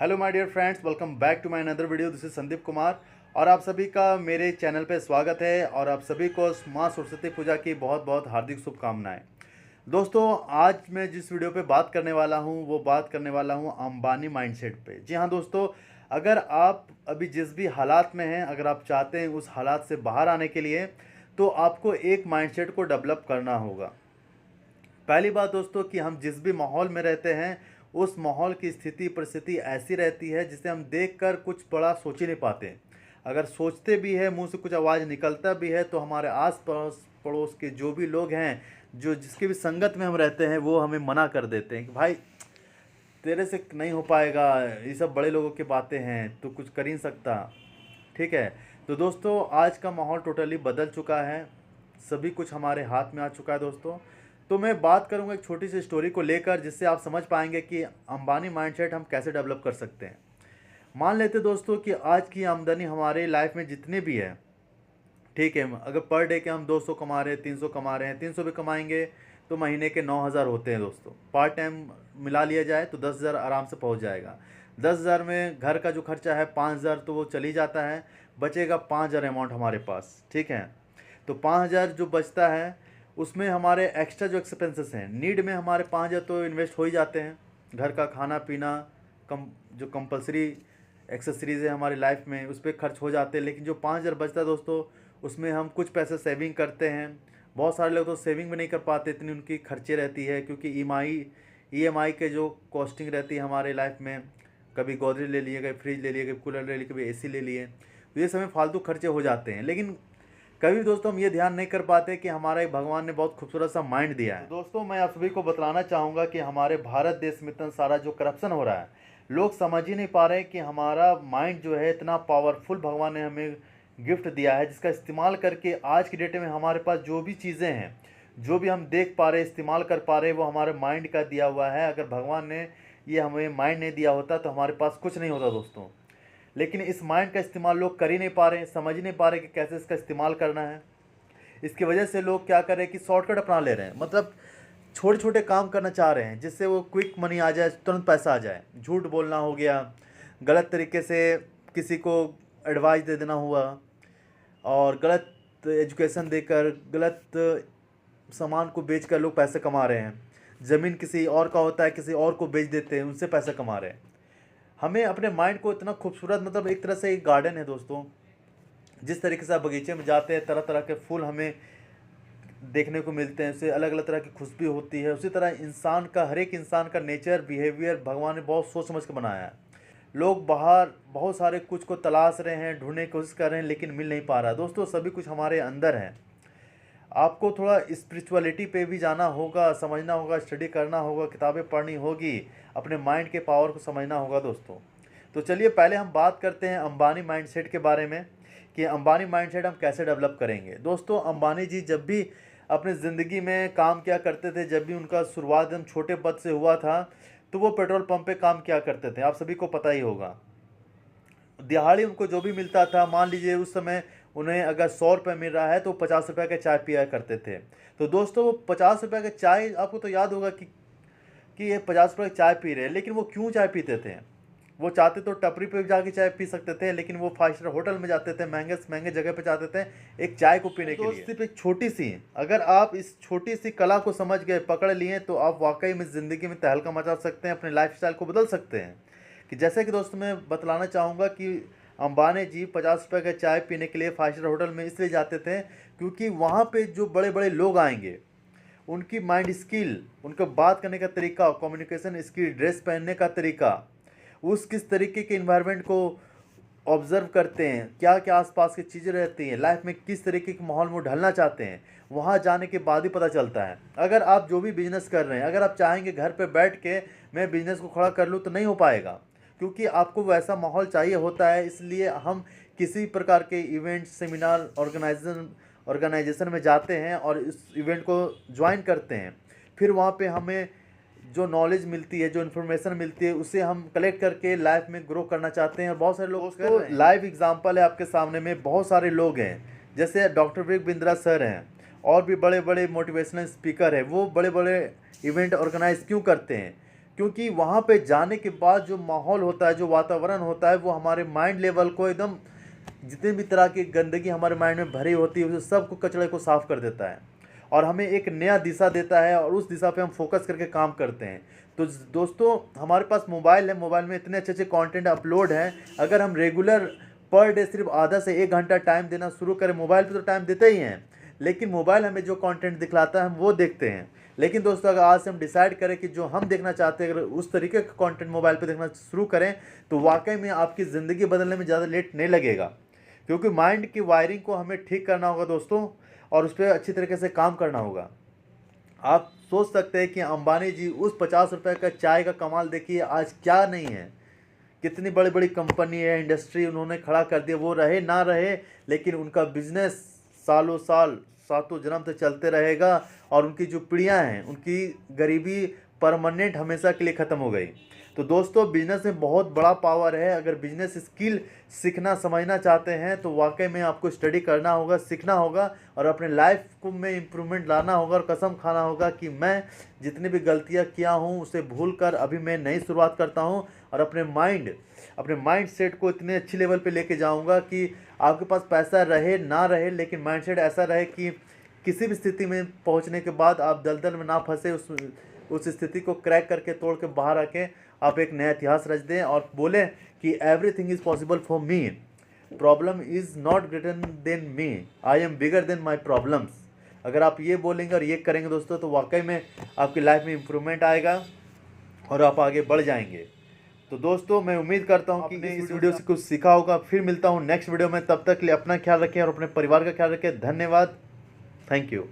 Hello my dear friends, welcome back to my another video. This is Sandeep Kumar और आप सभी का मेरे चैनल पे स्वागत है और आप सभी को माँ सरस्वती पूजा की बहुत बहुत हार्दिक शुभकामनाएं। दोस्तों, आज मैं जिस वीडियो पे बात करने वाला हूँ वो बात करने वाला हूँ अंबानी माइंडसेट पे। जी हाँ दोस्तों, अगर आप अभी जिस भी हालात में हैं, अगर आप चाहते हैं उस हालात से बाहर आने के लिए, तो आपको एक माइंडसेट को डेवलप करना होगा। पहली बात दोस्तों कि हम जिस भी माहौल में रहते हैं उस माहौल की स्थिति परिस्थिति ऐसी रहती है जिसे हम देखकर कुछ बड़ा सोच ही नहीं पाते। अगर सोचते भी है, मुंह से कुछ आवाज़ निकलता भी है, तो हमारे आस पास पड़ोस के जो भी लोग हैं, जो जिसके भी संगत में हम रहते हैं, वो हमें मना कर देते हैं कि भाई तेरे से नहीं हो पाएगा, ये सब बड़े लोगों की बातें हैं, तो कुछ कर ही नहीं सकता। ठीक है। तो दोस्तों, आज का माहौल टोटली बदल चुका है, सभी कुछ हमारे हाथ में आ चुका है दोस्तों। तो मैं बात करूंगा एक छोटी सी स्टोरी को लेकर, जिससे आप समझ पाएंगे कि अंबानी माइंडसेट हम कैसे डेवलप कर सकते हैं। मान लेते दोस्तों कि आज की आमदनी हमारे लाइफ में जितनी भी है, ठीक है, अगर पर डे के हम 200 कमा रहे हैं, 300 कमा रहे हैं, 300 भी कमाएंगे तो महीने के 9,000 होते हैं दोस्तों। पार्ट टाइम मिला लिया जाए तो 10,000 आराम से पहुंच जाएगा। 10,000 में घर का जो खर्चा है 5,000 तो वो चली जाता है, बचेगा 5,000 अमाउंट हमारे पास। ठीक है। तो 5,000 जो बचता है उसमें हमारे एक्स्ट्रा जो एक्सपेंसेस हैं, नीड में हमारे 5,000 तो इन्वेस्ट हो ही जाते हैं। घर का खाना पीना, कम जो कंपलसरी एक्सेसरीज़ है हमारी लाइफ में, उस पर खर्च हो जाते हैं। लेकिन जो 5,000 बचता है दोस्तों, उसमें हम कुछ पैसे सेविंग करते हैं। बहुत सारे लोग तो सेविंग भी नहीं कर पाते, इतनी उनकी खर्चे रहती है, क्योंकि ईएमआई के जो कॉस्टिंग रहती है हमारे लाइफ में, कभी गोदरेज ले लिए, कभी फ्रिज ले लिए, कभी कूलर ले लिए, कभी एसी ले लिए, तो ये समय फालतू खर्चे हो जाते हैं। लेकिन कभी दोस्तों हम ये ध्यान नहीं कर पाते कि हमारा एक भगवान ने बहुत खूबसूरत सा माइंड दिया है। तो दोस्तों, मैं आप सभी को बतलाना चाहूँगा कि हमारे भारत देश में इतना सारा जो करप्शन हो रहा है, लोग समझ ही नहीं पा रहे कि हमारा माइंड जो है इतना पावरफुल भगवान ने हमें गिफ्ट दिया है, जिसका इस्तेमाल करके आज की डेट में हमारे पास जो भी चीज़ें हैं, जो भी हम देख पा रहे, इस्तेमाल कर पा रहे, वो हमारे माइंड का दिया हुआ है। अगर भगवान ने ये हमें माइंड नहीं दिया होता तो हमारे पास कुछ नहीं होता दोस्तों। लेकिन इस माइंड का इस्तेमाल लोग कर ही नहीं पा रहे, समझ ही नहीं पा रहे कि कैसे इसका इस्तेमाल करना है। इसकी वजह से लोग क्या कर रहे हैं कि शॉर्टकट अपना ले रहे हैं, मतलब छोटे छोटे काम करना चाह रहे हैं जिससे वो क्विक मनी आ जाए, तुरंत पैसा आ जाए। झूठ बोलना हो गया, गलत तरीके से किसी को एडवाइस दे देना हुआ, और गलत एजुकेशन देकर, गलत सामान को बेचकर लोग पैसे कमा रहे हैं। ज़मीन किसी और का होता है, किसी और को बेच देते हैं, उनसे पैसे कमा रहे हैं। हमें अपने माइंड को इतना खूबसूरत, मतलब एक तरह से एक गार्डन है दोस्तों। जिस तरीके से आप बगीचे में जाते हैं, तरह तरह के फूल हमें देखने को मिलते हैं, उससे अलग अलग तरह की खुशबू होती है। उसी तरह इंसान का, हर एक इंसान का नेचर, बिहेवियर भगवान ने बहुत सोच समझ के बनाया है। लोग बाहर बहुत सारे कुछ को तलाश रहे हैं, ढूंढने की कोशिश कर रहे हैं, लेकिन मिल नहीं पा रहा। दोस्तों, सभी कुछ हमारे अंदर है। आपको थोड़ा स्पिरिचुअलिटी पे भी जाना होगा, समझना होगा, स्टडी करना होगा, किताबें पढ़नी होगी, अपने माइंड के पावर को समझना होगा दोस्तों। तो चलिए पहले हम बात करते हैं अंबानी माइंडसेट के बारे में, कि अंबानी माइंडसेट हम कैसे डेवलप करेंगे। दोस्तों, अंबानी जी जब भी अपने ज़िंदगी में काम किया करते थे, जब भी उनका शुरुआत एकदम छोटे पद से हुआ था, तो वो पेट्रोल पंप पे काम किया करते थे। आप सभी को पता ही होगा। दिहाड़ी उनको जो भी मिलता था, मान लीजिए उस समय उन्हें अगर 100 रुपये मिल रहा है तो 50 रुपये का चाय पिया करते थे। तो दोस्तों, वो 50 रुपये का चाय, आपको तो याद होगा कि ये 50 रुपये की चाय पी रहे हैं, लेकिन वो क्यों चाय पीते थे? वो चाहते तो टपरी पे जाके चाय पी सकते थे, लेकिन वो 5 स्टार होटल में जाते थे, महंगे से महंगे जगह पे जाते थे एक चाय को पीने के लिए। सिर्फ एक छोटी सी, अगर आप इस छोटी सी कला को समझ गए, पकड़ लिए, तो आप वाकई में ज़िंदगी में तहलका मचा सकते हैं, अपने लाइफस्टाइल को बदल सकते हैं। कि जैसे कि दोस्तों, मैं बतलाना चाहूँगा कि अंबानी जी 50 रुपये का चाय पीने के लिए 5 स्टार होटल में इसलिए जाते थे क्योंकि वहाँ पे जो बड़े बड़े लोग आएंगे, उनकी माइंड स्किल, उनका बात करने का तरीका, कम्युनिकेशन स्किल, ड्रेस पहनने का तरीका, उस किस तरीके के इन्वायरमेंट को ऑब्जर्व करते हैं, क्या क्या आसपास की चीज़ें रहती हैं, लाइफ में किस तरीके के माहौल में ढलना चाहते हैं, वहाँ जाने के बाद ही पता चलता है। अगर आप जो भी बिजनेस कर रहे हैं, अगर आप चाहेंगे घर पे बैठ के मैं बिजनेस को खड़ा कर लूँ, तो नहीं हो पाएगा, क्योंकि आपको वैसा माहौल चाहिए होता है। इसलिए हम किसी प्रकार के इवेंट, सेमिनार, ऑर्गेनाइजेशन में जाते हैं और इस इवेंट को ज्वाइन करते हैं। फिर वहाँ पे हमें जो नॉलेज मिलती है, जो इन्फॉर्मेशन मिलती है, उसे हम कलेक्ट करके लाइफ में ग्रो करना चाहते हैं। और बहुत सारे लोग तो लाइव एग्जांपल है आपके सामने में, बहुत सारे लोग हैं, जैसे डॉक्टर विवेक बिंद्रा सर हैं, और भी बड़े बड़े मोटिवेशनल स्पीकर हैं। वो बड़े बड़े इवेंट ऑर्गेनाइज क्यों करते हैं? क्योंकि वहाँ पे जाने के बाद जो माहौल होता है, जो वातावरण होता है, वो हमारे माइंड लेवल को एकदम, जितने भी तरह की गंदगी हमारे माइंड में भरी होती है उस सबको, कचरे को साफ कर देता है और हमें एक नया दिशा देता है और उस दिशा पे हम फोकस करके काम करते हैं। तो दोस्तों, हमारे पास मोबाइल है, मोबाइल में इतने अच्छे अच्छे कंटेंट अपलोड हैं। अगर हम रेगुलर पर डे सिर्फ आधा से 1 घंटा टाइम देना शुरू करें, मोबाइल पे तो टाइम देते ही हैं, लेकिन मोबाइल हमें जो कंटेंट दिखलाता है हम वो देखते हैं। लेकिन दोस्तों, अगर आज से हम डिसाइड करें कि जो हम देखना चाहते हैं, अगर उस तरीके का कंटेंट मोबाइल पे देखना शुरू करें, तो वाकई में आपकी ज़िंदगी बदलने में ज़्यादा लेट नहीं लगेगा। क्योंकि माइंड की वायरिंग को हमें ठीक करना होगा दोस्तों, और उस पर अच्छी तरीके से काम करना होगा। आप सोच सकते हैं कि अंबानी जी उस 50 रुपये का चाय का कमाल देखिए आज क्या नहीं है। कितनी बड़ी बड़ी कंपनी है, इंडस्ट्री उन्होंने खड़ा कर दिया। वो रहे ना रहे, लेकिन उनका बिजनेस सालों साल, सातों जन्म से चलते रहेगा और उनकी जो पीढ़ियाँ हैं उनकी गरीबी परमानेंट हमेशा के लिए ख़त्म हो गई। तो दोस्तों, बिजनेस में बहुत बड़ा पावर है। अगर बिजनेस स्किल सीखना समझना चाहते हैं तो वाकई में आपको स्टडी करना होगा, सीखना होगा और अपने लाइफ को में इम्प्रूवमेंट लाना होगा और कसम खाना होगा कि मैं जितनी भी गलतियां किया हूं उसे भूल कर अभी मैं नई शुरुआत करता हूं और अपने माइंड सेट को इतने अच्छी लेवल पे लेके जाऊंगा कि आपके पास पैसा रहे ना रहे, लेकिन माइंड सेट ऐसा रहे कि किसी भी स्थिति में पहुंचने के बाद आप दलदल में ना फंसे, उस स्थिति को क्रैक करके, तोड़ के बाहर आके आप एक नया इतिहास रच दें और बोलें कि everything is possible for me, problem is not greater than me, I am bigger than my problems. अगर आप ये बोलेंगे और ये करेंगे दोस्तों, तो वाकई में आपकी लाइफ में इम्प्रूवमेंट आएगा और आप आगे बढ़ जाएंगे। तो दोस्तों, मैं उम्मीद करता हूँ कि इस वीडियो से कुछ सीखा होगा। फिर मिलता हूँ नेक्स्ट वीडियो में, तब तक के लिए अपना ख्याल रखें और अपने परिवार का ख्याल रखें। धन्यवाद, थैंक यू।